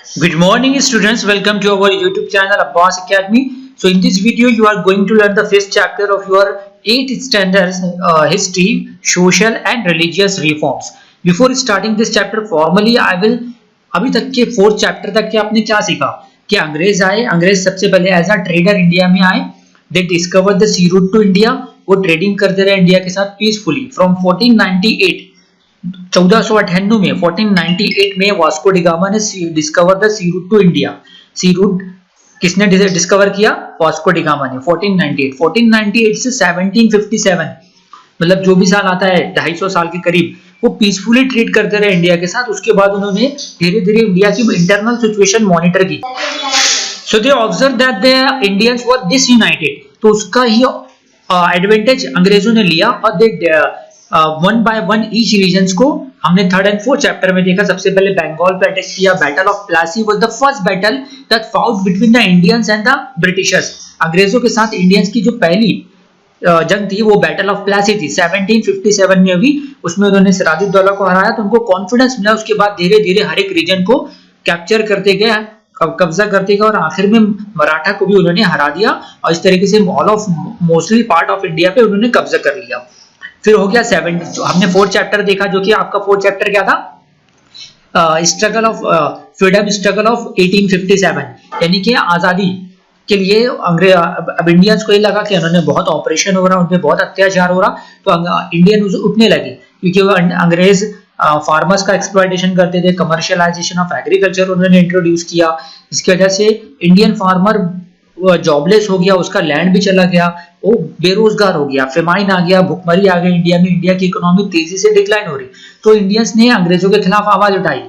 Good morning, students. Welcome to our YouTube channel, Abbas Academy. So, in this video, you are going to learn the fifth chapter of your 8th standard history, social and religious reforms. Before starting this chapter formally, I will अभी तक के fourth chapter तक के आपने क्या सीखा कि अंग्रेज आए, अंग्रेज सबसे पहले एज अ ट्रेडर इंडिया में आए. They discover the sea route to India. वो ट्रेडिंग करते रहे इंडिया के साथ पीसफुली फ्रॉम 1498 1498 में 1498 में वास्को डिगामा ने discover the sea route to India. Sea route किसने डिस्कवर किया? वास्को डिगामा ने. 1498 से 1757 मतलब जो भी साल आता है 250 साल के करीब वो पीसफुली ट्रीट करते रहे इंडिया के साथ. उसके बाद उन्होंने धीरे धीरे इंडिया की इंटरनल सिचुएशन मॉनिटर की. So they observe that the Indians were disunited. तो उसका ही एडवांटेज अंग्रेजों ने लिया और they one by one each regions को हमने थर्ड एंड फोर्थ चैप्टर में देखा. सबसे पहले बंगाल पे अटैक किया. Battle of Plassey was the first battle that fought between the Indians and the Britishers. अंग्रेजों के साथ इंडियंस की जो पहली जंग थी वो बैटल ऑफ प्लासी थी 1757 में हुई. उसमें उन्होंने सिराजुद्दौला को हराया तो उनको कॉन्फिडेंस मिला. उसके बाद धीरे धीरे हर एक रीजन को कैप्चर करते गए, कब्जा करते गए और आखिर में मराठा को भी उन्होंने हरा दिया और इस तरीके से all of mostly part of India पे उन्होंने कब्जा कर लिया. फिर हो गया हमने फोर्थ चैप्टर देखा जो कि आपका फोर्थ चैप्टर क्या था? Struggle of freedom struggle of 1857 यानी कि आजादी के लिए अंग्रेज अब इंडियंस को ये लगा कि उन्होंने बहुत ऑपरेशन हो रहा, उन पे बहुत अत्याचार हो रहा तो इंडियन उठने लगे क्योंकि वो अंग्रेज फार्मर्स का एक्सप्लॉयटेशन करते थे. कमर्शियलाइजेशन ऑफ एग्रीकल्चर उन्होंने इंट्रोड्यूस किया. इसकी वजह से इंडियन फार्मर जॉबलेस हो गया, उसका लैंड भी चला गया, वो बेरोजगार हो गया, फेमाइन आ गया, भुखमरी आ गई इंडिया में. इंडिया की इकोनॉमी तेजी से डिक्लाइन हो रही. तो इंडियंस ने अंग्रेजों के खिलाफ आवाज उठाई.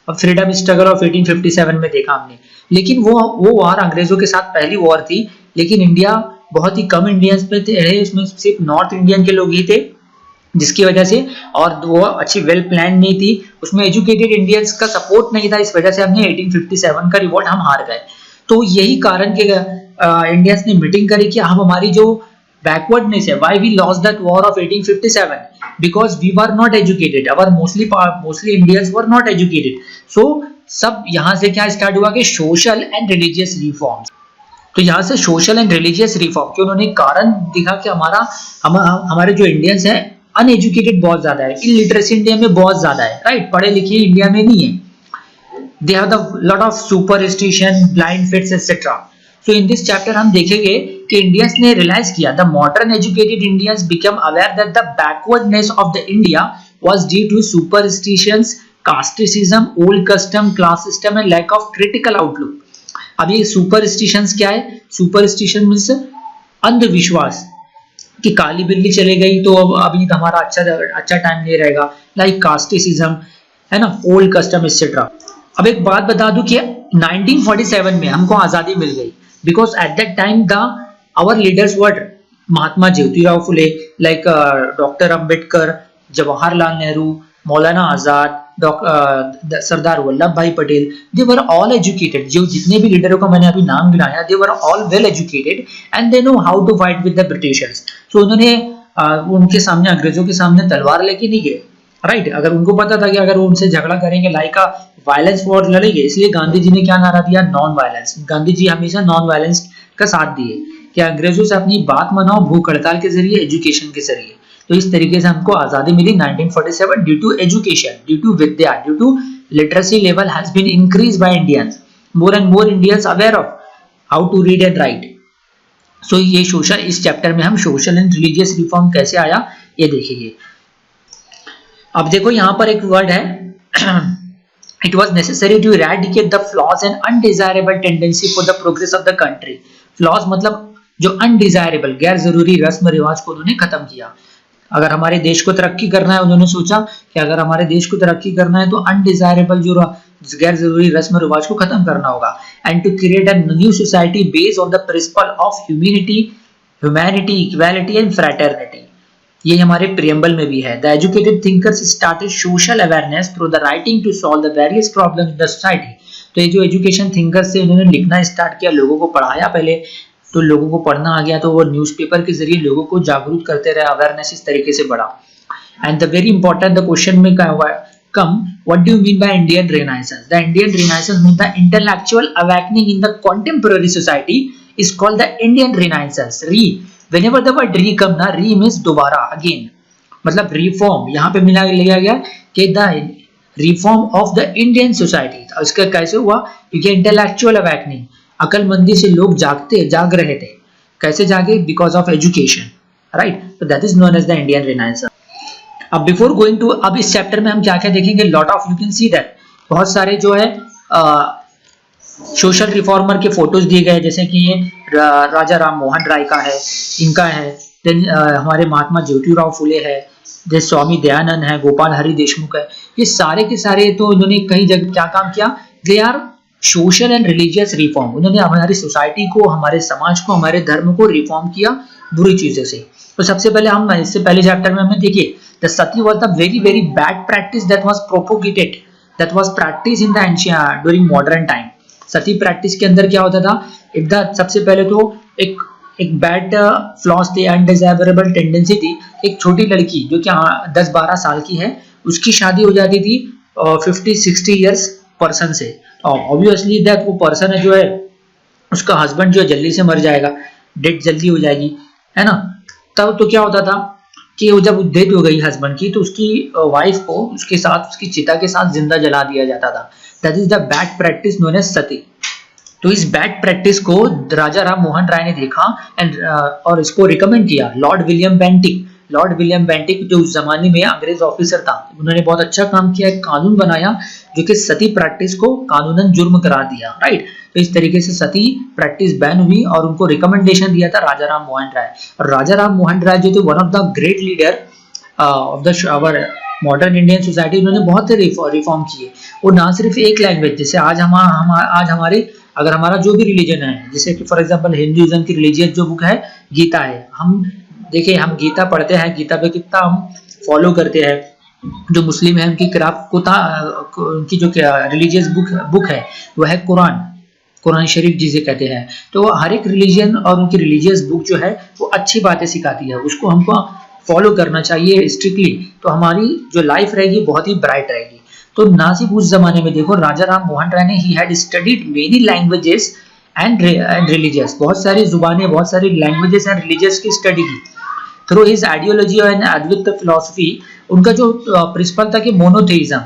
अब फ्रीडम स्ट्रगल ऑफ 1857 में देखा हमने. लेकिन वो वॉर अंग्रेजों के साथ पहली वॉर थी. लेकिन इंडिया बहुत ही कम इंडियंस पे थे, उसमें सिर्फ नॉर्थ इंडियन के लोग ही थे जिसकी वजह से, और वो अच्छी वेल प्लान नहीं थी, उसमें एजुकेटेड इंडियंस का सपोर्ट नहीं था. इस वजह से हमने 1857 का रिवॉल्ट हम हार गए. तो यही कारण के इंडियंस ने मीटिंग करी कि हम हमारी जो बैकवर्डनेस है, why we lost that war of 1857 because we were not educated. Our mostly Indians were not educated. So सब यहाँ से क्या स्टार्ट हुआ कि सोशल एंड रिलीजियस रिफॉर्म्स. तो यहाँ से सोशल एंड रिलीजियस रिफॉर्म के उन्होंने कारण दिखा कि हमारे जो इंडियंस हैं अनएजुकेटेड बहुत ज्यादा है, इलिटरेसी इंडिया में बहुत ज्यादा है, राइट? पढ़े लिखे इंडिया में नहीं है. They have the lot of superstition, blind faiths, etc. So in this chapter हम देखेंगे कि इंडियंस ने रियलाइज किया, the modern educated Indians became aware that the backwardness of the India was due to superstitions, casteism, old custom, class system and lack of critical outlook. अब ये superstitions क्या है? Superstition means अंधविश्वास कि काली बिल्ली चले गई तो अब अभी हमारा अच्छा टाइम नहीं रहेगा, लाइक कास्टिसिज्म है ना, ओल्ड कस्टम एक्सेट्रा. अब एक बात बता दूं कि 1947 में हमको आजादी मिल गई because at that time our leaders were Mahatma Jyotirao Phule, like doctor Ambedkar, Jawaharlal Nehru, Maulana Azad, Sardar Vallabh Bhai Patel. They were all educated. जो जितने भी लीडरों का मैंने अभी नाम गिनाया, they were all well educated and they know how to fight with the Britishers. सो उन्होंने उनके सामने, अंग्रेजों के सामने तलवार लेके नहीं गए, राइट? अगर उनको पता था कि अगर वो उनसे झगड़ा करेंगे लाइक वायलेंस वॉर लड़ेंगे, इसलिए गांधी जी ने क्या नारा दिया? Non violence. गांधी जी हमेशा नॉन वायलेंस का साथ दिए कि अंग्रेजों से अपनी बात मनाओ भूख हड़ताल के जरिए, एजुकेशन के जरिए. तो इस तरीके से हमको आजादी मिली 1947 due to education, due to vidya, due to literacy level has been increase by Indians. More and more Indians aware of how to read and write. So ये सोशल, इस चैप्टर में हम सोशल एंड रिलीजियस रिफॉर्म कैसे आया ये देखेंगे. अब देखो यहाँ पर एक वर्ड है it was necessary to eradicate the flaws and undesirable tendency for the progress of the country. flaws मतलब जो undesirable, गैर जरूरी रस्म रिवाज को उन्होंने खत्म किया. अगर हमारे देश को तरक्की करना है, उन्होंने सोचा कि अगर हमारे देश को तरक्की करना है तो अनडिजायरेबल जो गैर जरूरी रस्म रिवाज को खत्म करना होगा. And to create a new society based on the principle of humanity, equality and fraternity. ये हमारे प्रियम्बल में भी है. The educated thinkers started social awareness through the writing to solve the various problems in the society. तो ये जो education thinkers थे उन्होंने लिखना स्टार्ट किया, लोगों को पढ़ाया पहले, तो लोगों को पढ़ना आ गया तो वो न्यूज़पेपर के जरिए लोगों को जागरूक करते रहे, अवेयरनेस इस तरीके से बढ़ा. And the very important the question में क्या हुआ है, come, what do you mean by Indian Renaissance? The Indian Renaissance means the intellectual awakening in the contemporary society is called the Indian Renaissance. Whenever the word re come ना, re means दोबारा, again, मतलब reform यहाँ पे मिला लिया गया कि the reform of the Indian society. इसका कैसे हुआ? क्योंकि intellectual awakening, अकलमंदी से लोग जाग रहे थे. कैसे जागे? Because of education, right? So that is known as the Indian Renaissance. अब बिफोर गोइंग टू, अब इस चैप्टर में हम क्या क्या देखेंगे? Lot of, you can see that बहुत सारे जो है सोशल रिफॉर्मर के फोटोज दिए गए, जैसे कि ये राजा राम मोहन राय का है, इनका है, देन हमारे महात्मा ज्योतिराव फुले है, देन स्वामी दयानंद है, गोपाल हरि देशमुख है. ये सारे के सारे तो इन्होंने कई जगह क्या काम किया? They are social and religious reform. उन्होंने हमारी सोसाइटी को, हमारे समाज को, हमारे धर्म को रिफॉर्म किया बुरी चीजों से. तो सबसे पहले हम इससे पहले चैप्टर में हमें देखिए, the sati was the very bad practice that was propagated, that was practiced in the ancient during modern time. Sati practice के अंदर क्या होता था? सबसे पहले तो एक बैड फ्लॉस थी, अनडिजायरेबल टेंडेंसी थी. एक छोटी लड़की जो कि 10-12 साल की है, उसकी शादी हो जाती थी 50-60 इयर्स पर्सन से. ऑब्वियसली दैट वो पर्सन है जो है, उसका हस्बैंड जो है जल्दी से मर जाएगा, डेथ जल्दी हो जाएगी, है ना. तब तो क्या होता था कि वो जब डेथ हो गई हस्बैंड की, तो उसकी वाइफ को उसके साथ, उसकी चिता के साथ जिंदा जला दिया जाता था. That is the bad practice known as sati. तो इस बैड प्रैक्टिस को राजा राम मोहन राय ने देखा एंड और इसको रिकमेंड किया. लॉर्ड विलियम बेंटिक जो उस जमाने में अंग्रेज ऑफिसर था, उन्होंने बहुत अच्छा काम किया, एक कानून बनाया जो कि सती प्रैक्टिस को कानूनन जुर्म करार दिया, राइट. तो इस तरीके से सती प्रैक्टिस बैन हुई और उनको रिकमेंडेशन दिया था राजा राम मोहन राय. और राजा राम मोहन राय जो थे one of the great leader of the our modern Indian society. उन्होंने बहुत से रिफॉर्म किए. वो ना सिर्फ एक लैंग्वेज, जैसे आज हमारे अगर हमारा जो भी रिलीजन है, जैसे कि फॉर एग्जांपल हिंदुइज्म की रिलीजियस जो बुक है गीता है, हम देखिए हम गीता पढ़ते हैं, गीता पे कितना हम फॉलो करते हैं. जो मुस्लिम है उनकी उनकी जो रिलीजियस बुक है वो है कुरान शरीफ जिसे कहते हैं. तो हर एक रिलीजन और उनकी रिलीजियस बुक जो है वो अच्छी बातें सिखाती है, उसको हमको फॉलो करना चाहिए स्ट्रिक्टली. तो हमारी जो लाइफ रहेगी बहुत ही ब्राइट रहेगी. तो ना सिर्फ उस जमाने में देखो, राजा राम मोहन राय ने he had studied many languages and religious, बहुत सारी जुबानें, बहुत सारी लैंग्वेजेस एंड रिलीजियस की स्टडी की. Through his ideology and Advaita philosophy, उनका जो प्रिंसिपल था कि मोनोथेइज्म,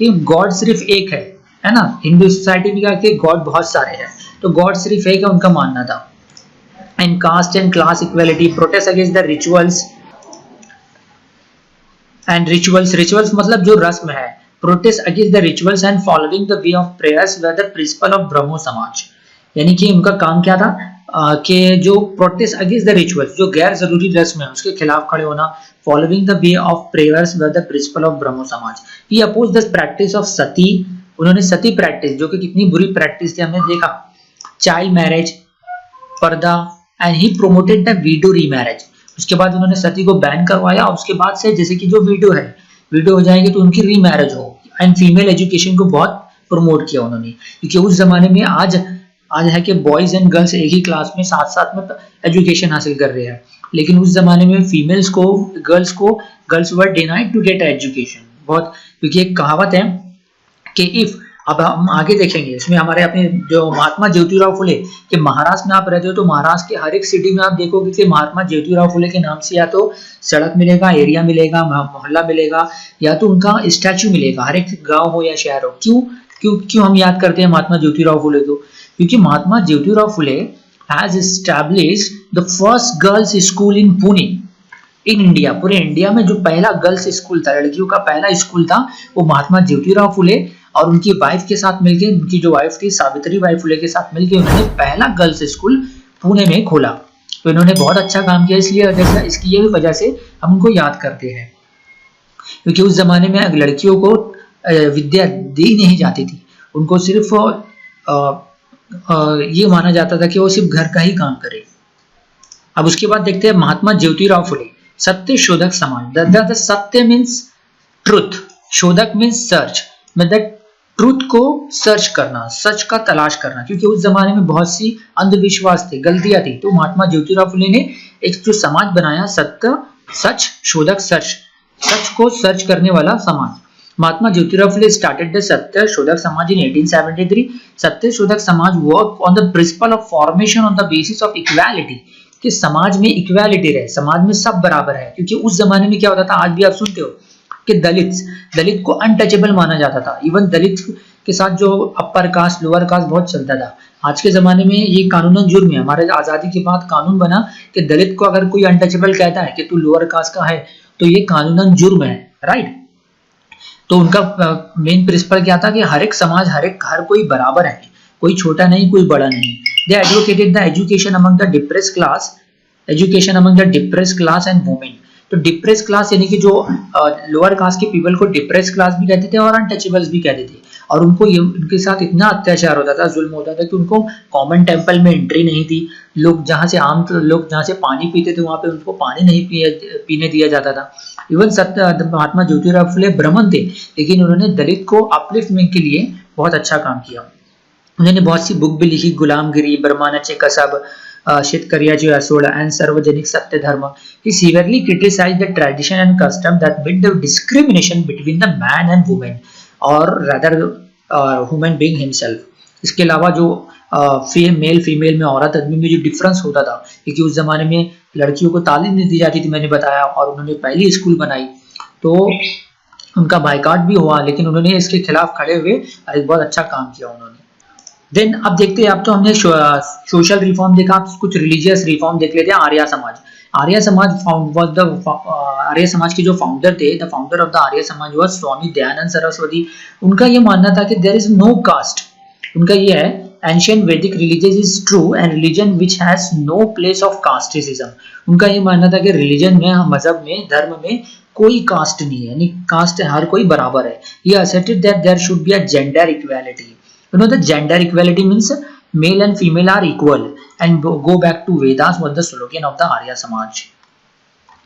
कि गॉड सिर्फ एक है ना. हिंदू सोसाइटी में क्या कि गॉड बहुत सारे हैं, तो गॉड सिर्फ एक है उनका मानना था. And caste and class equality, protest against the rituals मतलब जो रस्म है, protest against the rituals and following the way of prayers were the principle of Brahmo Samaj. यानी कि उनका काम क्या था कि जो प्रोटेस्ट अगेंस्ट द रिचुअल्स, जो गैर जरूरी रस्म है उसके खिलाफ खड़े होना. Following the way of prayers were the principle of Brahmo Samaj. He oppose the practice of sati. उन्होंने सती प्रैक्टिस, जो कि कितनी बुरी प्रैक्टिस थी, हमने देखा. चाइल्ड मैरिज, पर्दा, and he promoted the widow remarriage. उसके बाद उन्होंने सती को बैन करवाया. और उसके बाद से जैसे कि जो वीडो हो जाएंगे तो उनकी रीमैरिज हो. एंड फीमेल एजुकेशन को बहुत प्रमोट किया उन्होंने, क्योंकि उस जमाने में आज है कि बॉयज एंड गर्ल्स एक ही क्लास में साथ में एजुकेशन हासिल कर रहे हैं, लेकिन उस जमाने में फीमेल्स को, girls were denied to get education. बहुत, क्योंकि एक कहावत है कि इफ, अब हम आगे देखेंगे इसमें हमारे अपने जो महात्मा ज्योतिराव फुले, कि महाराष्ट्र में आप रहते हो तो महाराष्ट्र के हर एक सिटी में आप देखोगे कि महात्मा ज्योतिराव फुले के नाम से या तो सड़क मिलेगा, एरिया मिलेगा, मोहल्ला मिलेगा, या तो उनका स्टैचू मिलेगा, हर एक गांव हो या शहर हो. क्यों हम याद करते हैं महात्मा ज्योतिराव फुले को? क्योंकि Mahatma Jyotirao Phule has established the first girls school in Pune in India. पूरे इंडिया में जो पहला गर्ल्स स्कूल था, लड़कियों का पहला स्कूल था, वो महात्मा ज्योतिराव फुले और उनकी वाइफ के साथ मिलकर, उनकी जो वाइफ थी सावित्रीबाई फुले के साथ मिलकर उन्होंने पहला गर्ल्स स्कूल पुणे में खोला. तो इन्होंने बहुत अच्छा काम किया, इसलिए इसकी ये वजह से हम उनको याद करते हैं, क्योंकि उस जमाने में लड़कियों को विद्या दी नहीं जाती थी. उनको सिर्फ ये माना जाता था कि वो सिर्फ घर का ही काम करे. अब उसके बाद देखते हैं महात्मा ज्योतिराव फुले, सत्य शोधक समाज. सत्य मीन्स ट्रुथ, शोधक मीन्स सर्च, मतलब ट्रुथ को सर्च करना, सच का तलाश करना. क्योंकि उस जमाने में बहुत सी अंधविश्वास थे, गलतियां थी, तो महात्मा ज्योतिराव फुले ने एक जो समाज बनाया, सत्य, सच, शोधक, सच को सर्च करने वाला समाज. Mahatma Jyotirao Phule started the Satya Shodhak Samaj in 1873. Satya Shodhak Samaj worked on the principle of formation on the basis of equality. कि समाज में इक्वालिटी रहे, समाज में सब बराबर है, क्योंकि उस जमाने में क्या होता था, आज भी आप सुनते हो कि दलित को अनटचेबल माना जाता था। इवन दलित के साथ जो अपर कास्ट लोअर कास्ट बहुत चलता था। आज के जमाने में ये कानूनन जुर्म है। हमारे आजादी के बाद कानून बना कि दलित को अगर कोई अनटचेबल कहता है कि तू लोअर कास्ट का है तो ये कानूनन जुर्म है, राइट। तो उनका मेन प्रिंसिपल क्या था कि हर एक समाज हर कोई बराबर है, कोई छोटा नहीं कोई बड़ा नहीं। They advocated the education among the depressed class and women. तो डिप्रेस क्लास यानी कि जो लोअर कास्ट के पीपल को डिप्रेस क्लास भी कहते थे और अनटचेबल्स भी कहते थे। और उनको उनके साथ इतना अत्याचार होता था, जुल्म होता था कि उनको कॉमन टेम्पल में एंट्री नहीं थी। लोग जहाँ से पानी पीते थे वहां पे उनको पानी नहीं पीने दिया जाता था। इवन महात्मा ज्योतिराव फुले ब्राह्मण थे, लेकिन उन्होंने दलित को अपलिफ्टमेंट के लिए बहुत अच्छा काम किया। उन्होंने बहुत सी बुक भी लिखी, गुलामगिरी, ब्रह्मानचे कसब, शेतकऱ्याची असोड एंड सार्वजनिक सत्य धर्म। He severely criticized the tradition and custom that made the discrimination between the man and woman or rather human being himself। इसके अलावा जो मेल फीमेल में, औरत आदमी में जो डिफरेंस होता था, क्योंकि उस जमाने में लड़कियों को तालीम नहीं दी जाती थी, मैंने बताया, और उन्होंने पहली स्कूल बनाई तो उनका बाइकाट भी हुआ, लेकिन उन्होंने इसके खिलाफ खड़े हुए और एक बहुत अच्छा काम किया उन्होंने। देन अब देखते हैं, अब तो हमने सोशल रिफॉर्म देखा, आप कुछ रिलीजियस रिफॉर्म देख लेते हैं। आर्य समाज आर्य समाज के जो फाउंडर थे, the founder of the Arya Samaj was Swami Dayanand Saraswati. उनका ये मानना था कि देयर इज नो कास्ट। उनका ये है, ancient Vedic religion is true and religion which has no place of casteism. उनका ये मानना था कि रिलीजन में, मजहब में, धर्म में कोई कास्ट नहीं है, यानी कास्ट हर कोई बराबर है। ही asserted that there should be a gender equality। You know the gender equality means male and female are equal, and go back to Vedas was the slogan of the Arya Samaj.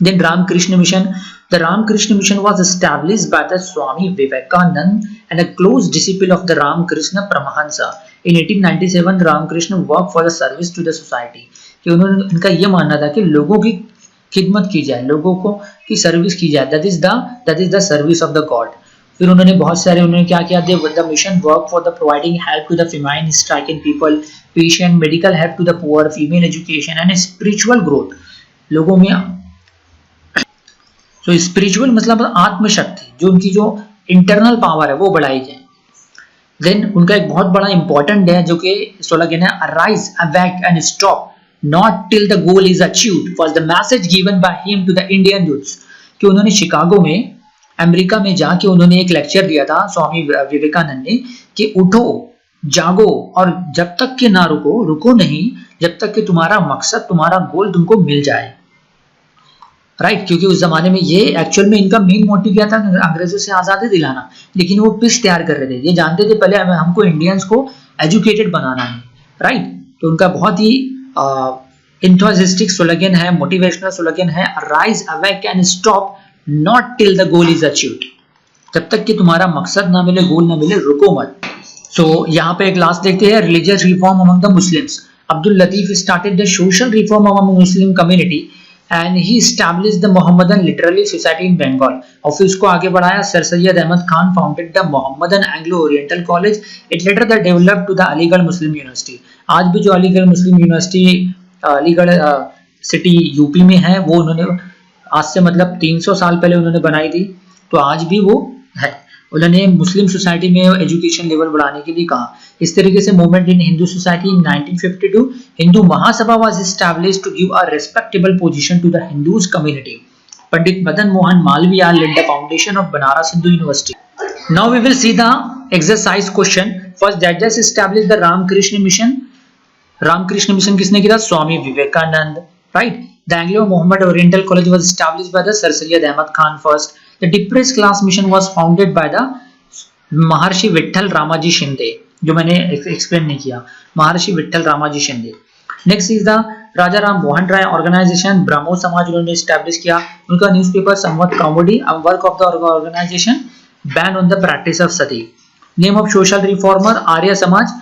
Then Ramakrishna Mission. The Ramakrishna Mission was established by the Swami Vivekananda and a close disciple of the Ramakrishna Paramahansa. In 1897, Ramakrishna worked for the service to the society। कि उन्होंने, उनका ये मानना था कि लोगों की खिदमत की जाए, लोगों को की सर्विस की जाए, that is the service of the God। फिर उन्होंने बहुत सारे, उन्होंने क्या किया, the mission work for the providing help to the famine striking people, patient, medical help to the poor, female education and spiritual growth. लोगों में तो स्पिरिचुअल मतलब आत्मशक्ति, जो उनकी जो इंटरनल पावर है वो बढ़ाई जाए। देन उनका एक बहुत बड़ा इंपॉर्टेंट है जो कि स्लोगन है, arise, awake and stop not till the goal is achieved, was the message given by him to the Indian youths. कि उन्होंने शिकागो में, अमेरिका में जाके उन्होंने एक लेक्चर दिया था स्वामी विवेकानंद ने, कि उठो, जागो और जब तक कि ना रुको नहीं, जब तक कि तुम्हारा मकसद, तुम्हारा गोल तुमको मिल जाए, राइट। क्योंकि उस जमाने में ये एक्चुअल में इनका मेन मोटिव क्या था, अंग्रेजों से आजादी दिलाना, लेकिन वो पीस तैयार कर रहे थे। ये जानते थे पहले हमको इंडियंस को एजुकेटेड बनाना है, राइट। तो उनका बहुत ही इंथुसियास्टिक स्लोगन है, मोटिवेशनल स्लोगन है, rise, awake and stop not till the goal is achieved. जब तक कि तुम्हारा मकसद ना मिले, गोल ना मिले, रुको मत। सो यहाँ पे एक लास्ट देखते हैं, religious reform among the Muslims. Abdul Latif started the social reform among Muslim community and he established the Mohammedan literary society in Bengal. और फिर उसको आगे बढ़ाया। Sir Syed Ahmad Khan founded the Mohammedan Anglo Oriental college. It later the developed to the Aligarh Muslim university. आज भी जो Aligarh Muslim university Aligarh city UP में है, वो उन्होंने आज से मतलब 300 साल पहले उन्होंने बनाई थी, तो आज भी वो है। उन्होंने मुस्लिम सोसाइटी में एजुकेशन लेवल बढ़ाने के लिए कहा। इस तरीके से movement in Hindu society in 1952 Hindu Mahasabha was established to give a respectable position to the Hindus community. Pandit Madan Mohan Malaviya led the foundation of Banaras Hindu university. Now we will see the exercise question. First, that just established the Ramakrishna mission. Ramakrishna mission किसने किया? Swami Vivekananda, right. The Anglo-Mohammed Oriental College was established by the Sir Syed Ahmad Khan first. The depressed class mission was founded by the Maharshi Vitthal Ramaji Shinde, जो मैंने explain नहीं किया, Maharshi Vitthal Ramji Shinde. Next is the Raja Ram Mohan Roy organization, Brahmo Samaj उन्होंने establish किया। उनका newspaper Sambad Kaumudi, work of the organization, ban on the practice of sati. Name of social reformer, Arya Samaj,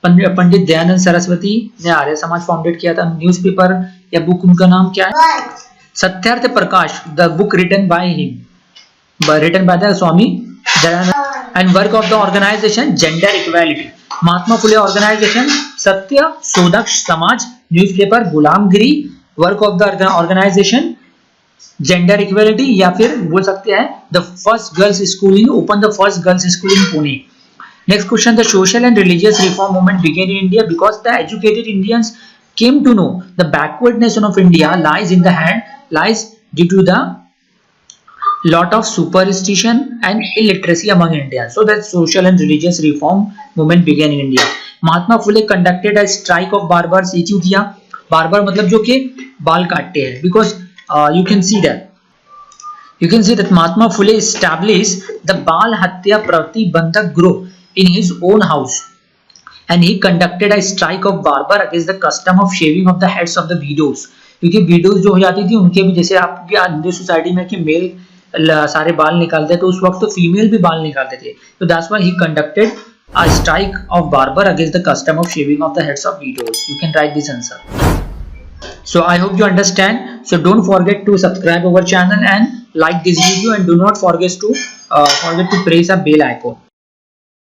Pandit Dayanand Saraswati ने Arya Samaj founded किया था। न्यूज़पेपर या बुक उनका नाम क्या है? Satyarth Prakash, the book written by him, written by the Swami And work of the organization, gender equality. Mahatma Phule organization, Satya शोधक समाज, newspaper Gulamgiri. Work of the organization, gender equality, या फिर बोल सकते हैं the first girls school in open the first girls school in Pune. Next question, the social and religious reform movement began in India because the educated Indians came to know the backwardness of India lies due to the lot of superstition and illiteracy among Indians. So that social and religious reform movement began in India. Mahatma Phule conducted a strike of barbers. ये क्यों किया? Barber मतलब जो कि बाल काटते हैं. Because you can see that Mahatma Phule established the Bal Hatya Pratibandhak Group in his own house, and he conducted a strike of barber against the custom of shaving of the heads of the widows. क्योंकि widows जो हो जाती थी उनके भी, जैसे आपकी Hindu society में कि मेल सारे बाल निकालते तो उस वक्त तो फीमेल भी बाल निकालते थे. तो that's why he conducted a strike of barber against the custom of shaving of the heads of widows. You can write this answer. So I hope you understand. So don't forget to subscribe our channel and like this video, and do not forget to press a bell icon.